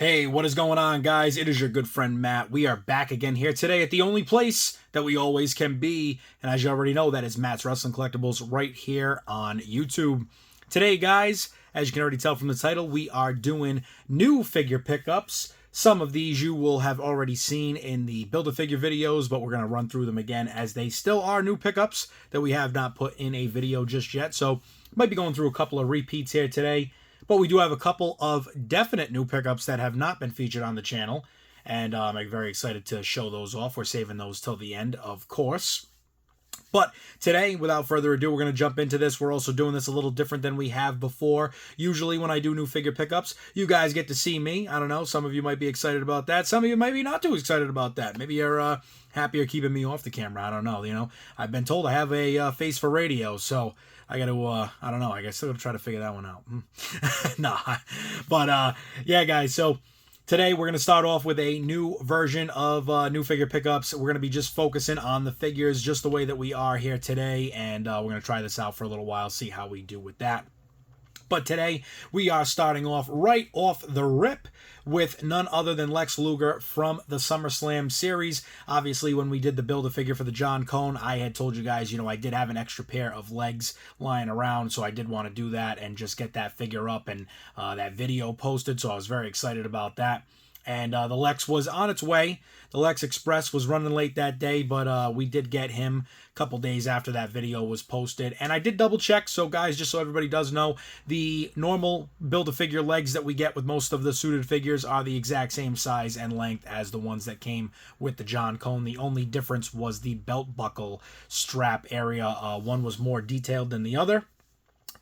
Hey, what is going on, guys? It is your good friend Matt. We are back again here today at the only place that we always can be. And as you already know, that is Matt's Wrestling Collectibles right here on YouTube. Today, guys, as you can already tell from the title, we are doing new figure pickups. Some of these you will have already seen in the Build-A-Figure videos, but we're going to run through them again as they still are new pickups that we have not put in a video just yet. So, might be going through a couple of repeats here today. But we do have a couple of definite new pickups that have not been featured on the channel. And I'm very excited to show those off. We're saving those till the end, of course. But today, without further ado, we're going to jump into this. We're also doing this a little different than we have before. Usually when I do new figure pickups, you guys get to see me. I don't know. Some of you might be excited about that. Some of you might be not too excited about that. Maybe you're happier keeping me off the camera. I don't know. You know, I've been told I have a face for radio, so I got to, I don't know. I guess I'm going to try to figure that one out. Nah. But, yeah, guys. So today we're going to start off with a new version of new figure pickups. We're going to be just focusing on the figures just the way that we are here today. And we're going to try this out for a little while, see how we do with that. But today, we are starting off right off the rip with none other than Lex Luger from the SummerSlam series. Obviously, when we did the Build-A-Figure for the John Cone, I had told you guys, you know, I did have an extra pair of legs lying around, so I did want to do that and just get that figure up and that video posted, so I was very excited about that. And the Lex was on its way. The Lex Express was running late that day, but we did get him a couple days after that video was posted. And I did double check, so guys, just so everybody does know, the normal Build-A-Figure legs that we get with most of the suited figures are the exact same size and length as the ones that came with the John Cone. The only difference was the belt buckle strap area. One was more detailed than the other.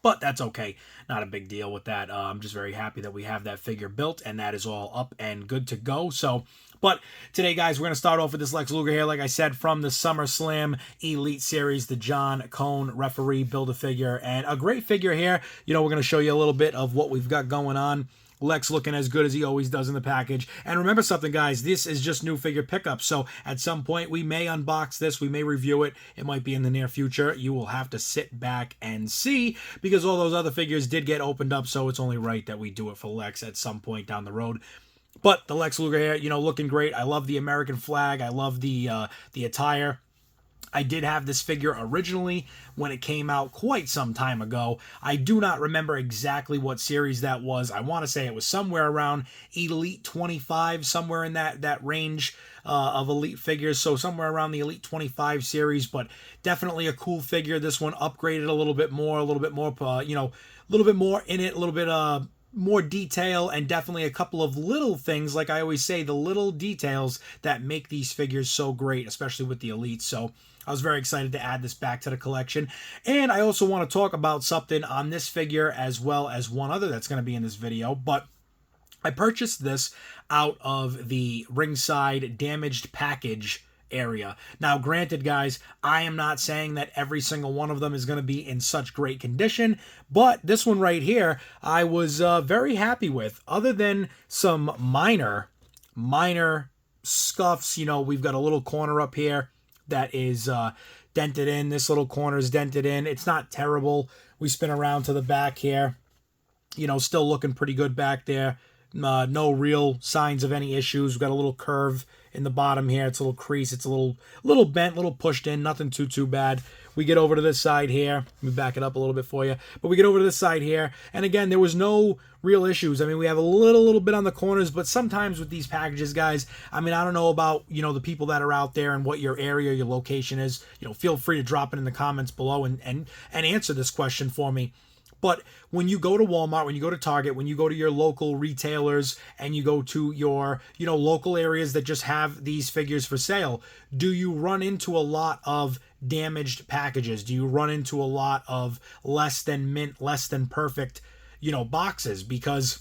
But that's okay. Not a big deal with that. I'm just very happy that we have that figure built, and that is all up and good to go. So, but today, guys, we're going to start off with this Lex Luger here, like I said, from the SummerSlam Elite Series, the John Cone referee Build-A-Figure. And a great figure here. You know, we're going to show you a little bit of what we've got going on. Lex looking as good as he always does in the package. And remember something, guys, this is just new figure pickup. So at some point, we may unbox this. We may review it. It might be in the near future. You will have to sit back and see because all those other figures did get opened up. So it's only right that we do it for Lex at some point down the road. But the Lex Luger here, you know, looking great. I love the American flag. I love the attire. I did have this figure originally when it came out quite some time ago. I do not remember exactly what series that was. I want to say it was somewhere around Elite 25, somewhere in that range of Elite figures. So somewhere around the Elite 25 series, but definitely a cool figure. This one upgraded a little bit more, you know, a little bit more in it, a little bit more detail, and definitely a couple of little things, like I always say, the little details that make these figures so great, especially with the Elites. So I was very excited to add this back to the collection. And I also want to talk about something on this figure as well as one other that's going to be in this video. But I purchased this out of the ringside damaged package area. Now, granted, guys, I am not saying that every single one of them is going to be in such great condition, but this one right here, I was very happy with. Other than some minor scuffs, you know, we've got a little corner up here that is dented in. This little corner is dented in. It's not terrible. We spin around to the back here. You know, still looking pretty good back there. No real signs of any issues. We've got a little curve in the bottom here. It's a little crease. It's a little bent, a little pushed in. Nothing too bad. We get over to this side here. Let me back it up a little bit for you. But we get over to this side here. And again, there was no real issues. I mean, we have a little bit on the corners, but sometimes with these packages, guys, I mean, I don't know about, you know, the people that are out there and what your area, your location is. You know, feel free to drop it in the comments below and answer this question for me. But when you go to Walmart, when you go to Target, when you go to your local retailers and you go to your, you know, local areas that just have these figures for sale, do you run into a lot of damaged packages? Do you run into a lot of less than mint, less than perfect, you know, boxes? Because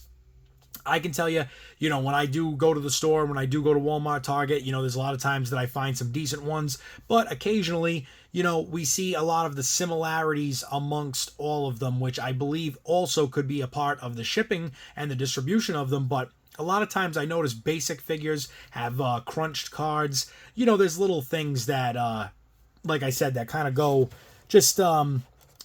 I can tell you, you know, when I do go to the store, when I do go to Walmart, Target, you know, there's a lot of times that I find some decent ones, but occasionally, you know, we see a lot of the similarities amongst all of them, which I believe also could be a part of the shipping and the distribution of them. But a lot of times I notice basic figures have crunched cards. You know, there's little things that, like I said, that kind of go just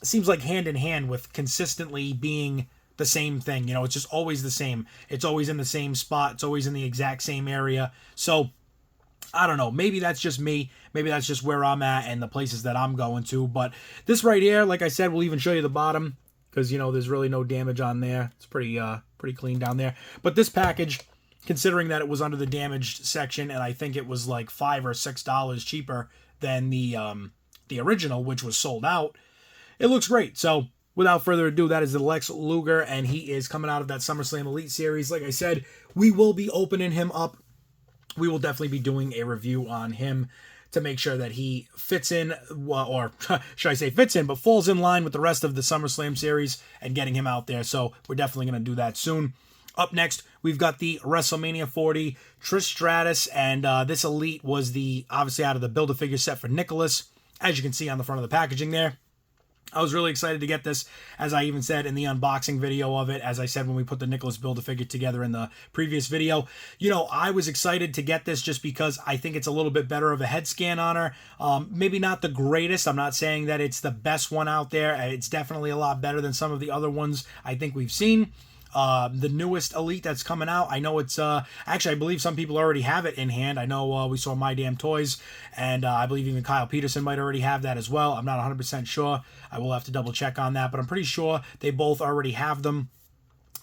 seems like hand in hand with consistently being the same thing. You know, it's just always the same. It's always in the same spot. It's always in the exact same area. So I don't know. Maybe that's just me. Maybe that's just where I'm at and the places that I'm going to. But this right here, like I said, we'll even show you the bottom because, you know, there's really no damage on there. It's pretty clean down there. But this package, considering that it was under the damaged section, and I think it was like $5 or $6 cheaper than the original, which was sold out, it looks great. So without further ado, that is the Lex Luger, and he is coming out of that SummerSlam Elite Series. Like I said, we will be opening him up. We will definitely be doing a review on him to make sure that he fits in, or should I say fits in, but falls in line with the rest of the SummerSlam series and getting him out there. So we're definitely going to do that soon. Up next, we've got the WrestleMania 40 Trish Stratus, and this Elite was obviously out of the Build-A-Figure set for Nicholas, as you can see on the front of the packaging there. I was really excited to get this, as I even said in the unboxing video of it, as I said when we put the Nicholas Build-A-Figure together in the previous video. You know, I was excited to get this just because I think it's a little bit better of a head scan on her. Maybe not the greatest. I'm not saying that it's the best one out there. It's definitely a lot better than some of the other ones I think we've seen. The newest Elite that's coming out, I know it's actually I believe some people already have it in hand. I know we saw My Damn Toys, and I believe even Kyle Peterson might already have that as well. I'm not 100% sure. I will have to double check on that, but I'm pretty sure they both already have them.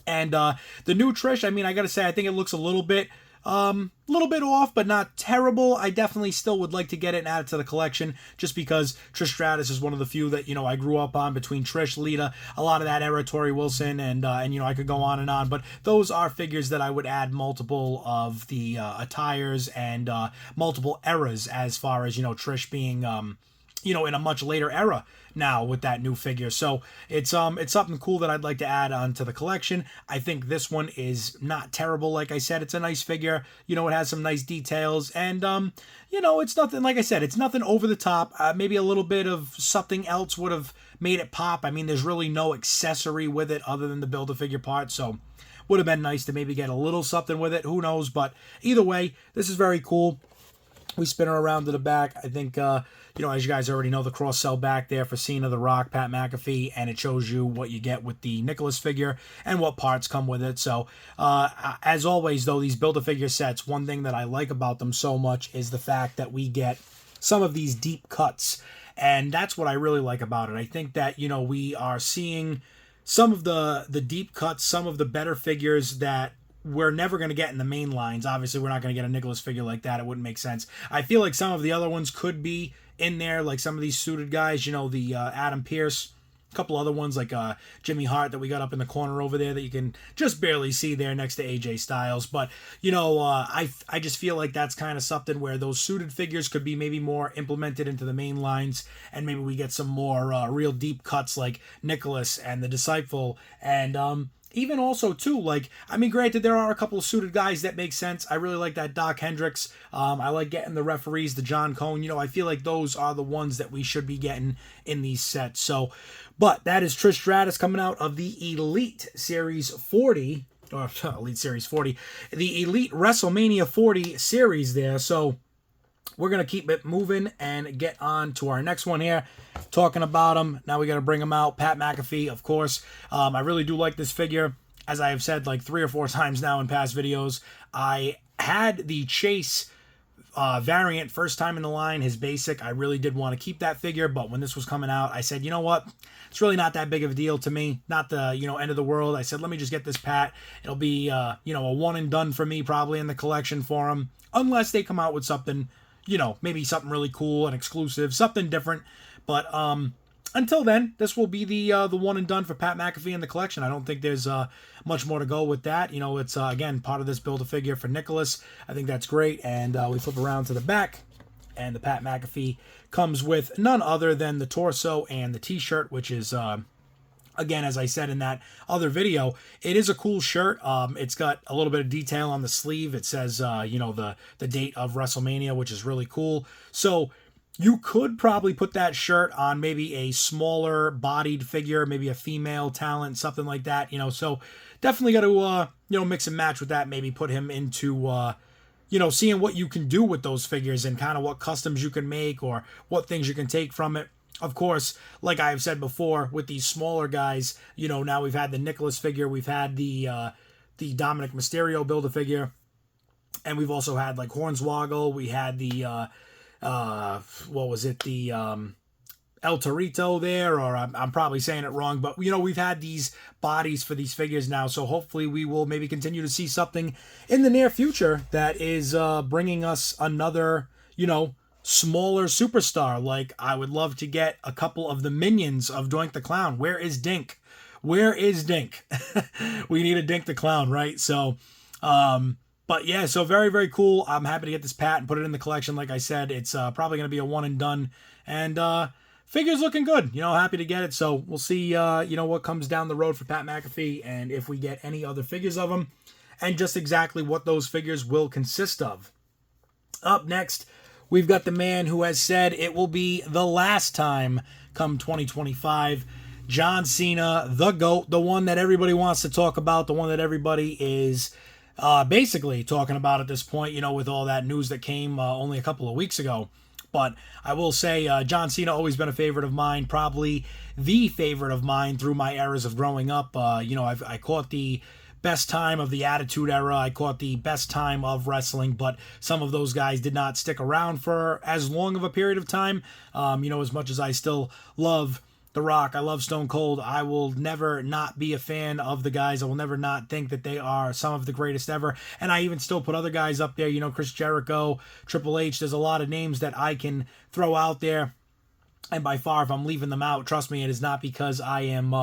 And the new Trish, I mean, I gotta say, I think it looks a little bit off, but not terrible. I definitely still would like to get it and add it to the collection, just because Trish Stratus is one of the few that, you know, I grew up on, between Trish, Lita, a lot of that era, Tori Wilson, and you know, I could go on and on, but those are figures that I would add multiple of the attires and multiple eras, as far as, you know, Trish being you know, in a much later era now with that new figure. So it's something cool that I'd like to add onto the collection. I think this one is not terrible. Like I said, it's a nice figure. You know, it has some nice details, and you know, it's nothing, like I said, it's nothing over the top. Maybe a little bit of something else would have made it pop. I mean, there's really no accessory with it other than the Build-A-Figure part, so would have been nice to maybe get a little something with it. Who knows? But either way, this is very cool. We spin her around to the back. I think, you know, as you guys already know, the cross-sell back there for Cena, The Rock, Pat McAfee, and it shows you what you get with the Nicholas figure and what parts come with it. So, as always, though, these Build-A-Figure sets, one thing that I like about them so much is the fact that we get some of these deep cuts, and that's what I really like about it. I think that, you know, we are seeing some of the deep cuts, some of the better figures that we're never going to get in the main lines. Obviously, we're not going to get a Nicholas figure like that. It wouldn't make sense. I feel like some of the other ones could be in there, like some of these suited guys, you know, the Adam Pearce, a couple other ones like Jimmy Hart that we got up in the corner over there that you can just barely see there next to AJ Styles. But, you know, I just feel like that's kind of something where those suited figures could be maybe more implemented into the main lines, and maybe we get some more real deep cuts like Nicholas and the Disciple, and even also, too, like, I mean, granted, there are a couple of suited guys that make sense. I really like that Doc Hendricks. I like getting the referees, the John Cone. You know, I feel like those are the ones that we should be getting in these sets. So, but that is Trish Stratus coming out of the Elite Series 40, or Elite Series 40, the Elite WrestleMania 40 series there. So, we're going to keep it moving and get on to our next one here. Talking about him. Now we got to bring him out. Pat McAfee, of course. I really do like this figure. As I have said like 3 or 4 times now in past videos, I had the Chase variant first time in the line, his basic. I really did want to keep that figure, but when this was coming out, I said, you know what? It's really not that big of a deal to me. Not the, you know, end of the world. I said, let me just get this Pat. It'll be, you know, a one and done for me probably in the collection for him. Unless they come out with something, you know, maybe something really cool and exclusive, something different. But until then, this will be the one and done for Pat McAfee in the collection. I don't think there's much more to go with that. You know, it's, again, part of this Build-A-Figure for Nicholas. I think that's great. And we flip around to the back, and the Pat McAfee comes with none other than the torso and the t-shirt, which is, again, as I said in that other video, it is a cool shirt. It's got a little bit of detail on the sleeve. It says, you know, the date of WrestleMania, which is really cool. So you could probably put that shirt on maybe a smaller bodied figure, maybe a female talent, something like that, you know. So definitely got to, you know, mix and match with that. Maybe put him into, you know, seeing what you can do with those figures and kind of what customs you can make or what things you can take from it. of course, like I've said before, with these smaller guys, now we've had the Nicholas figure, we've had the Dominic Mysterio Build-A-Figure, and we've also had like Hornswoggle. We had the what was it? The El Torito there, or I'm probably saying it wrong, but we've had these bodies for these figures now, so hopefully we will maybe continue to see something in the near future that is bringing us another, smaller superstar. Like, I would love to get a couple of the minions of Doink the Clown. Where is Dink? Where is Dink? We need a Dink the Clown, right? So, but yeah, so very, very cool. I'm happy to get this pat and put it in the collection. Like I said, it's probably going to be a one and done. And figure's looking good. Happy to get it. So we'll see, what comes down the road for Pat McAfee and if we get any other figures of him and just exactly what those figures will consist of. Up next, we've got the man who has said it will be the last time come 2025. John Cena, the GOAT, the one that everybody wants to talk about, the one that everybody is basically talking about at this point, with all that news that came only a couple of weeks ago. But I will say John Cena always been a favorite of mine, probably the favorite of mine through my eras of growing up. I caught the best time of the Attitude Era. I caught the best time of wrestling, but some of those guys did not stick around for as long of a period of time. As much as I still love The Rock, I love Stone Cold, I will never not be a fan of the guys. I will never not think that they are some of the greatest ever. And I even still put other guys up there, Chris Jericho, Triple H. There's a lot of names that I can throw out there. And by far, if I'm leaving them out, trust me, it is not because I am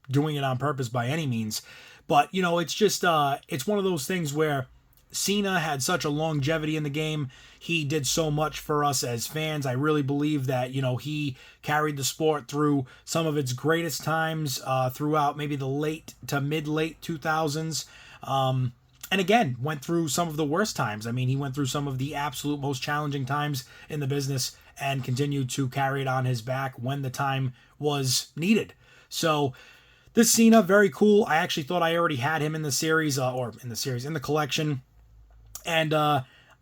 doing it on purpose by any means. But, it's just, it's one of those things where Cena had such a longevity in the game. He did so much for us as fans. I really believe that, he carried the sport through some of its greatest times throughout maybe the late to mid-late 2000s. And again, went through some of the worst times. I mean, he went through some of the absolute most challenging times in the business and continued to carry it on his back when the time was needed. So this Cena, very cool. I actually thought I already had him in the series, in the collection. And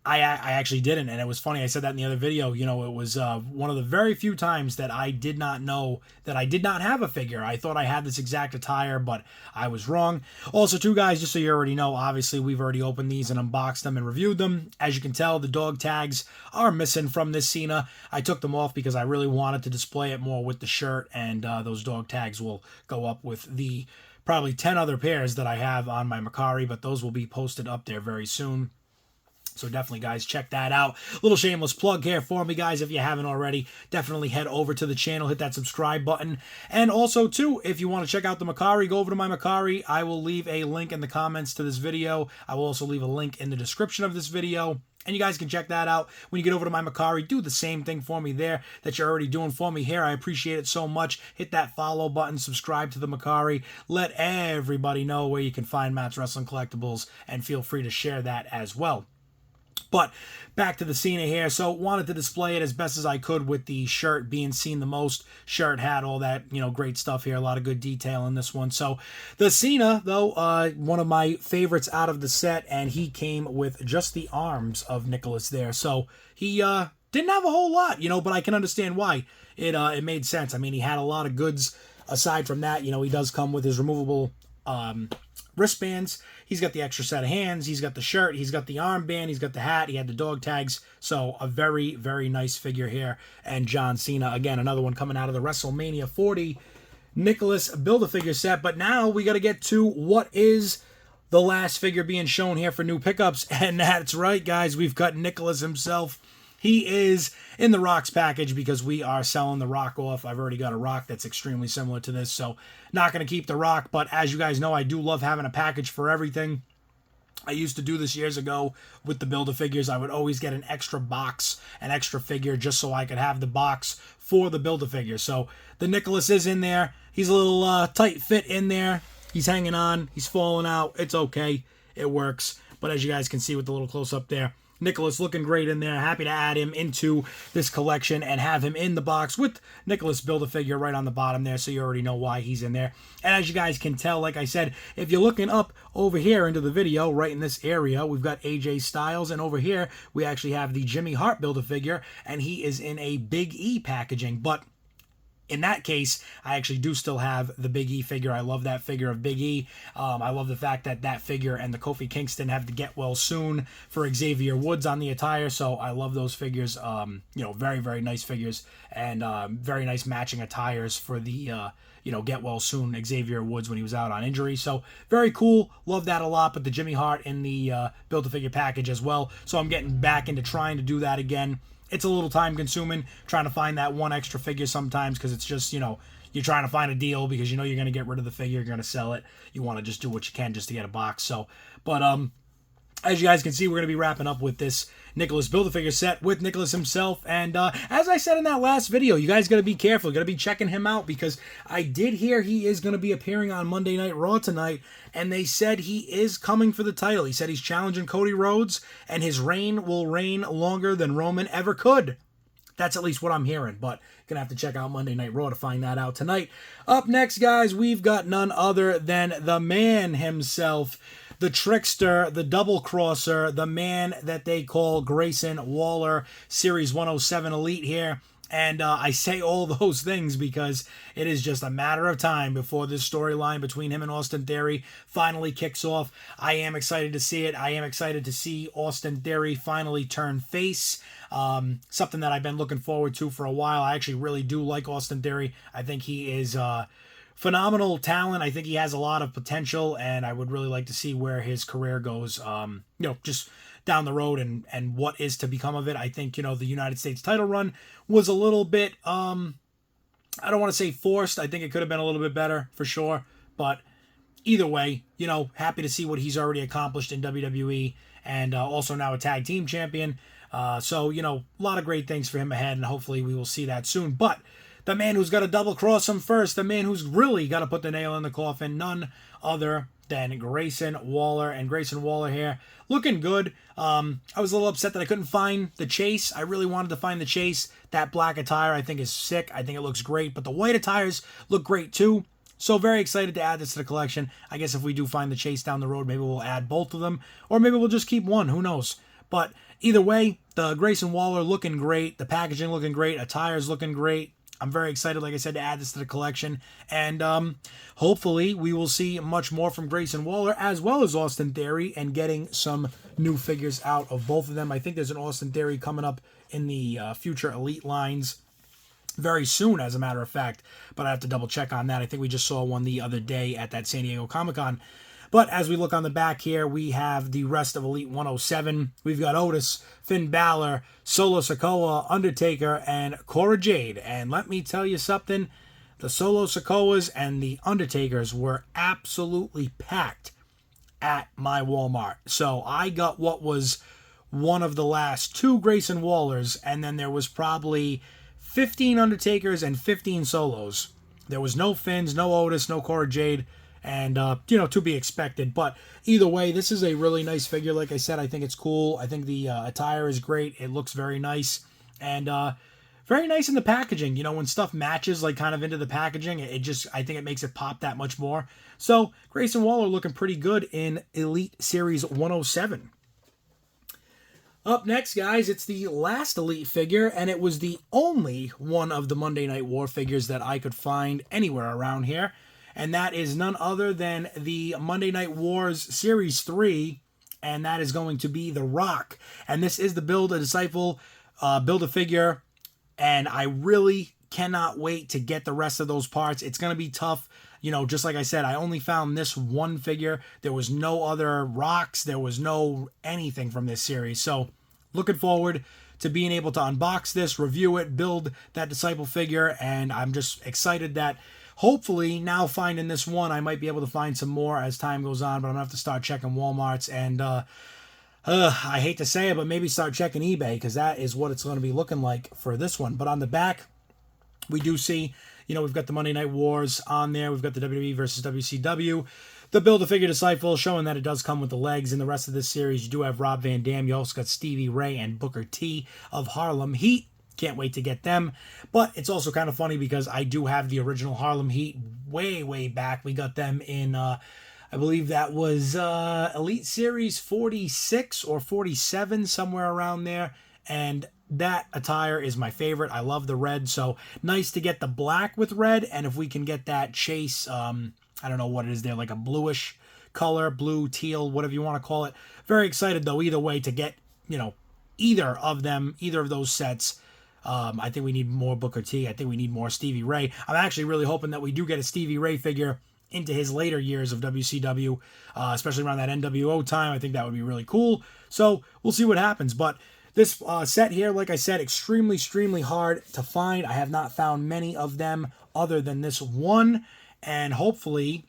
I actually didn't, and it was funny. I said that in the other video. It was one of the very few times that I did not know that I did not have a figure. I thought I had this exact attire, but I was wrong. Also, too, guys, just so you already know, obviously we've already opened these and unboxed them and reviewed them. As you can tell, the dog tags are missing from this Cena. I took them off because I really wanted to display it more with the shirt, and those dog tags will go up with the probably 10 other pairs that I have on my MERCARI, but those will be posted up there very soon. So definitely, guys, check that out. Little shameless plug here for me, guys. If you haven't already, definitely head over to the channel, hit that subscribe button. And also, too, if you want to check out the MERCARI, go over to my MERCARI. I will leave a link in the comments to this video. I will also leave a link in the description of this video. And you guys can check that out. When you get over to my MERCARI, do the same thing for me there that you're already doing for me here. I appreciate it so much. Hit that follow button, subscribe to the MERCARI. Let everybody know where you can find Matt's Wrestling Collectibles, and feel free to share that as well. But back to the Cena here. So wanted to display it as best as I could with the shirt being seen the most. Shirt, hat, all that, great stuff here. A lot of good detail in this one. So the Cena, though, one of my favorites out of the set, and he came with just the arms of Nicholas there. So he didn't have a whole lot, but I can understand why. It made sense. I mean, he had a lot of goods aside from that. He does come with his removable wristbands. He's got the extra set of hands. He's got the shirt. He's got the armband. He's got the hat. He had the dog tags. So a very, very nice figure here. And John Cena, again, another one coming out of the WrestleMania 40 Nicholas Build-A-Figure set. But now we got to get to what is the last figure being shown here for new pickups. And that's right, guys. We've got Nicholas himself. He is in the Rock's package because we are selling the Rock off. I've already got a Rock that's extremely similar to this, so not going to keep the Rock. But as you guys know, I do love having a package for everything. I used to do this years ago with the Build-A-Figures. I would always get an extra box, an extra figure, just so I could have the box for the Build-A-Figure. So the Nicholas is in there. He's a little tight fit in there. He's hanging on. He's falling out. It's okay. It works. But as you guys can see with the little close-up there, Nicholas looking great in there. Happy to add him into this collection and have him in the box with Nicholas Build-A-Figure right on the bottom there, so you already know why he's in there. And as you guys can tell, like I said, if you're looking up over here into the video, right in this area, we've got AJ Styles, and over here we actually have the Jimmy Hart Build-A-Figure, and he is in a Big E packaging. But in that case, I actually do still have the Big E figure. I love that figure of Big E. I love the fact that that figure and the Kofi Kingston have to get well soon for Xavier Woods on the attire. So I love those figures. Very, very nice figures and very nice matching attires for the, get well soon Xavier Woods when he was out on injury. So very cool. Love that a lot. But the Jimmy Hart in the Build-A-Figure package as well. So I'm getting back into trying to do that again. It's a little time consuming trying to find that one extra figure sometimes because it's just, you're trying to find a deal because you're going to get rid of the figure, you're going to sell it. You want to just do what you can just to get a box. So, but as you guys can see, we're going to be wrapping up with this Nicholas Build-A-Figure set with Nicholas himself. And as I said in that last video, you guys got to be careful. You got to be checking him out because I did hear he is going to be appearing on Monday Night Raw tonight. And they said he is coming for the title. He said he's challenging Cody Rhodes and his reign will reign longer than Roman ever could. That's at least what I'm hearing, but gonna have to check out Monday Night Raw to find that out tonight. Up next, guys, we've got none other than the man himself, the trickster, the double crosser, the man that they call Grayson Waller, Series 107 Elite here. And I say all those things because it is just a matter of time before this storyline between him and Austin Theory finally kicks off. I am excited to see it. I am excited to see Austin Theory finally turn face. Something that I've been looking forward to for a while. I actually really do like Austin Theory. I think he is phenomenal talent. I think he has a lot of potential, and I would really like to see where his career goes. Just down the road and what is to become of it. I think, the United States title run was a little bit, I don't want to say forced. I think it could have been a little bit better for sure. But either way, happy to see what he's already accomplished in WWE and also now a tag team champion. So, a lot of great things for him ahead, and hopefully we will see that soon. But the man who's got to double cross him first, the man who's really got to put the nail in the coffin, none other than Grayson Waller. And Grayson Waller here looking good. I was a little upset that I couldn't find the chase. I really wanted to find the chase. That black attire I think is sick. I think it looks great, but the white attires look great too. So very excited to add this to the collection. I guess if we do find the chase down the road, maybe we'll add both of them, or maybe we'll just keep one. Who knows? But either way, the Grayson Waller looking great. The packaging looking great. Attires looking great. I'm very excited, like I said, to add this to the collection. And hopefully we will see much more from Grayson Waller as well as Austin Theory and getting some new figures out of both of them. I think there's an Austin Theory coming up in the future Elite lines very soon, as a matter of fact. But I have to double check on that. I think we just saw one the other day at that San Diego Comic-Con. But as we look on the back here, we have the rest of Elite 107. We've got Otis, Finn Balor, Solo Sikoa, Undertaker, and Cora Jade. And let me tell you something, the Solo Sikoas and the Undertakers were absolutely packed at my Walmart. So I got what was one of the last two Grayson Wallers, and then there was probably 15 Undertakers and 15 Solos. There was no Finns, no Otis, no Cora Jade. And, to be expected. But either way, this is a really nice figure. Like I said, I think it's cool. I think the attire is great. It looks very nice. And very nice in the packaging. When stuff matches, like, kind of into the packaging, I think it makes it pop that much more. So, Grayson Waller looking pretty good in Elite Series 107. Up next, guys, it's the last Elite figure, and it was the only one of the Monday Night War figures that I could find anywhere around here. And that is none other than the Monday Night Wars Series 3, and that is going to be The Rock. And this is the Build-A-Disciple, Build-A-Figure, and I really cannot wait to get the rest of those parts. It's going to be tough. Just like I said, I only found this one figure. There was no other Rocks. There was no anything from this series. So, looking forward to being able to unbox this, review it, build that Disciple figure, and I'm just excited that hopefully, now finding this one, I might be able to find some more as time goes on, but I'm going to have to start checking Walmarts, and I hate to say it, but maybe start checking eBay, because that is what it's going to be looking like for this one. But on the back, we do see, we've got the Monday Night Wars on there, we've got the WWE versus WCW, the Build-A-Figure Disciple, showing that it does come with the legs. In the rest of this series, you do have Rob Van Dam, you also got Stevie Ray and Booker T of Harlem Heat. Can't wait to get them. But it's also kind of funny because I do have the original Harlem Heat way, way back. We got them in, I believe that was Elite Series 46 or 47, somewhere around there. And that attire is my favorite. I love the red, so nice to get the black with red, and if we can get that chase, I don't know what it is there, like a bluish color, blue, teal, whatever you want to call it. Very excited, though, either way, to get, either of those sets. I think we need more Booker T. I think we need more Stevie Ray. I'm actually really hoping that we do get a Stevie Ray figure into his later years of WCW, especially around that NWO time. I think that would be really cool. So we'll see what happens. But this set here, like I said, extremely hard to find. I have not found many of them other than this one. And hopefully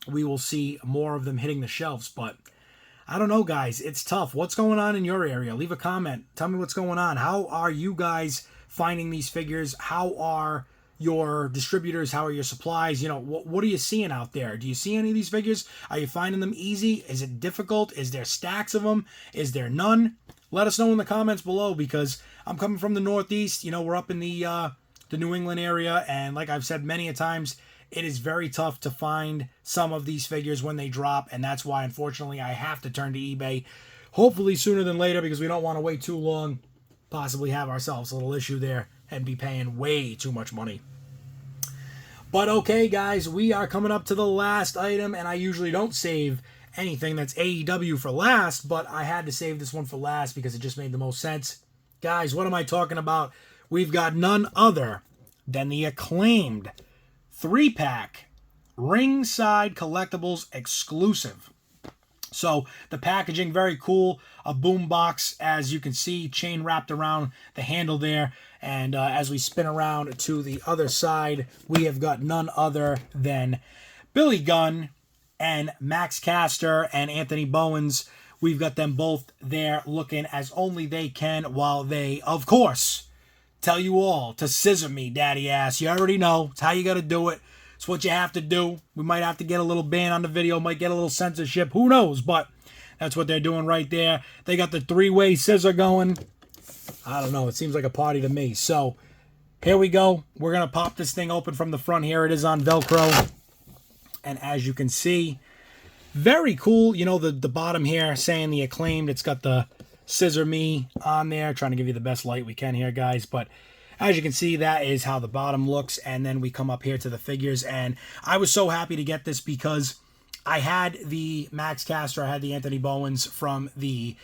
we will see more of them hitting the shelves. But I don't know, guys. It's tough. What's going on in your area? Leave a comment. Tell me what's going on. How are you guys finding these figures? How are your distributors? How are your supplies? What are you seeing out there? Do you see any of these figures? Are you finding them easy? Is it difficult? Is there stacks of them? Is there none? Let us know in the comments below, because I'm coming from the Northeast. We're up in the New England area, and like I've said many a times, it is very tough to find some of these figures when they drop, and that's why, unfortunately, I have to turn to eBay, hopefully sooner than later, because we don't want to wait too long, possibly have ourselves a little issue there, and be paying way too much money. But okay, guys, we are coming up to the last item, and I usually don't save anything that's AEW for last, but I had to save this one for last because it just made the most sense. Guys, what am I talking about? We've got none other than the acclaimed 3-pack Ringside Collectibles exclusive. So the packaging, very cool. A boom box, as you can see, chain wrapped around the handle there. And as we spin around to the other side, we have got none other than Billy Gunn and Max Caster and Anthony Bowens. We've got them both there looking as only they can, while they, of course, tell you all to scissor me, daddy ass. You already know. It's how you got to do it. It's what you have to do. We might have to get a little ban on the video, might get a little censorship, who knows, but that's what they're doing right there. They got the 3-way scissor going. I don't know, it seems like a party to me. So, here we go. We're going to pop this thing open from the front. Here it is on Velcro. And as you can see, very cool. The bottom here saying the acclaimed. It's got the scissor me on there. Trying to give you the best light we can here, guys. But as you can see, that is how the bottom looks. And then we come up here to the figures. And I was so happy to get this because I had the Max Caster. I had the Anthony Bowens from the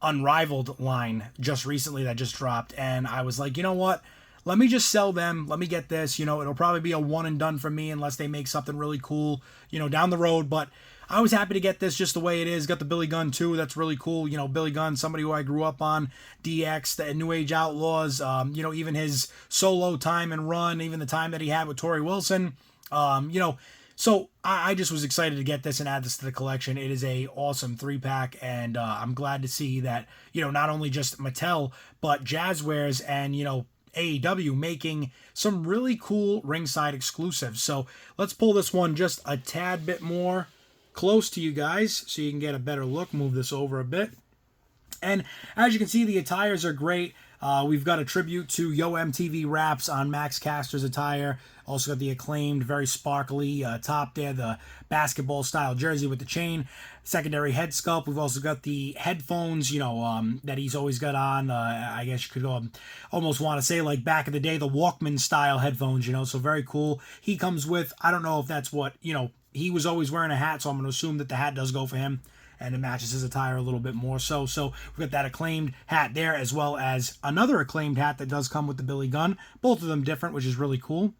Unrivaled line just recently that just dropped. And I was like, you know what? Let me just sell them. Let me get this. It'll probably be a one and done for me unless they make something really cool, down the road. But I was happy to get this just the way it is. Got the Billy Gunn too. That's really cool. Billy Gunn, somebody who I grew up on. DX, the New Age Outlaws. Even his solo time and run, even the time that he had with Torrie Wilson. So I just was excited to get this and add this to the collection. It is a awesome 3-pack, and I'm glad to see that, not only just Mattel, but Jazzwares and, AEW making some really cool ringside exclusives. So let's pull this one just a tad bit more close to you guys so you can get a better look. Move this over a bit. And as you can see, the attires are great. We've got a tribute to Yo MTV Raps on Max Caster's attire. Also got the acclaimed, very sparkly top there, the basketball style jersey with the chain. Secondary head sculpt. We've also got the headphones, that he's always got on. I guess you could almost want to say, like back in the day, the Walkman style headphones, so very cool. He comes with, I don't know if that's what, he was always wearing a hat, so I'm going to assume that the hat does go for him. And it matches his attire a little bit more so. So we've got that acclaimed hat there, as well as another acclaimed hat that does come with the Billy Gunn. Both of them different, which is really cool.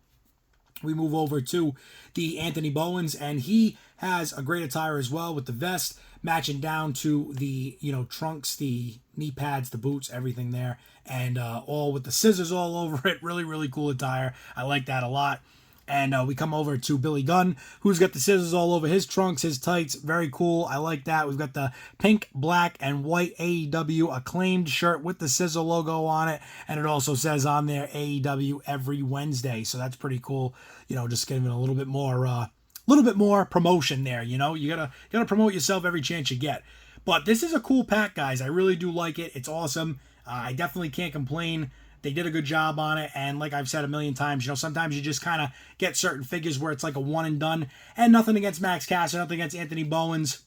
We move over to the Anthony Bowens, and he has a great attire as well with the vest matching down to the, trunks, the knee pads, the boots, everything there. And all with the scissors all over it. Really, really cool attire. I like that a lot. And we come over to Billy Gunn, who's got the scissors all over his trunks, his tights. Very cool. I like that. We've got the pink, black, and white AEW acclaimed shirt with the scissor logo on it. And it also says on there AEW every Wednesday. So that's pretty cool. Just giving it a little bit more promotion there. You gotta promote yourself every chance you get. But this is a cool pack, guys. I really do like it. It's awesome. I definitely can't complain. They did a good job on it, and like I've said a million times, sometimes you just kind of get certain figures where it's like a one and done, and nothing against Max Caster, nothing against Anthony Bowens,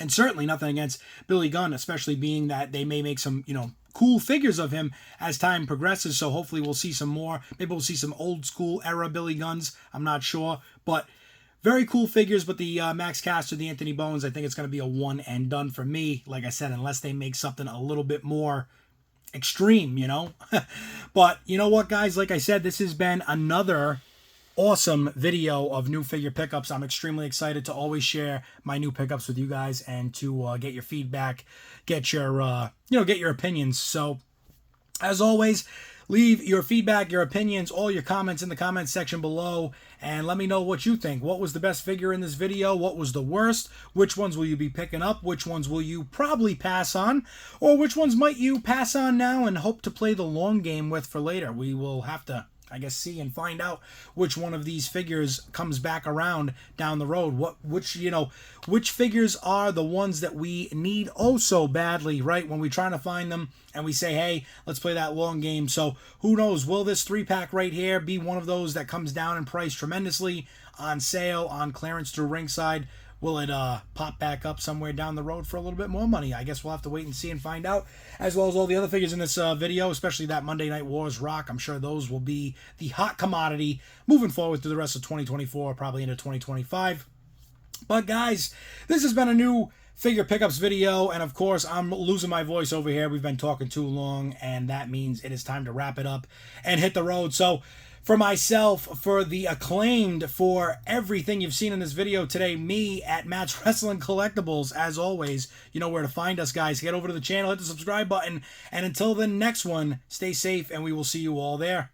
and certainly nothing against Billy Gunn, especially being that they may make some, cool figures of him as time progresses. So hopefully we'll see some more. Maybe we'll see some old school era Billy Guns. I'm not sure. But very cool figures. But the Max Caster, the Anthony Bones, I think it's going to be a one and done for me. Like I said, unless they make something a little bit more extreme, you know. But you know what, guys? Like I said, this has been another awesome video of new figure pickups. I'm extremely excited to always share my new pickups with you guys and to get your feedback, get your get your opinions. So as always, leave your feedback, your opinions, all your comments in the comments section below, and let me know what you think. What was the best figure in this video? What was the worst? Which ones will you be picking up? Which ones will you probably pass on? Or which ones might you pass on now and hope to play the long game with for later? We will have to, I guess, see and find out which one of these figures comes back around down the road. Which figures are the ones that we need oh so badly, right? When we're trying to find them and we say, hey, let's play that long game. So who knows? Will this 3-pack right here be one of those that comes down in price tremendously on sale, on clearance through Ringside? Will it pop back up somewhere down the road for a little bit more money? I guess we'll have to wait and see and find out, as well as all the other figures in this video, especially that Monday Night Wars Rock. I'm sure those will be the hot commodity moving forward through the rest of 2024, probably into 2025. But guys, this has been a new figure pickups video, and of course, I'm losing my voice over here. We've been talking too long, and that means it is time to wrap it up and hit the road. So for myself, for the Acclaimed, for everything you've seen in this video today, me at Matt's Wrestling Collectibles, as always, you know where to find us, guys. Get over to the channel, hit the subscribe button, and until the next one, stay safe, and we will see you all there.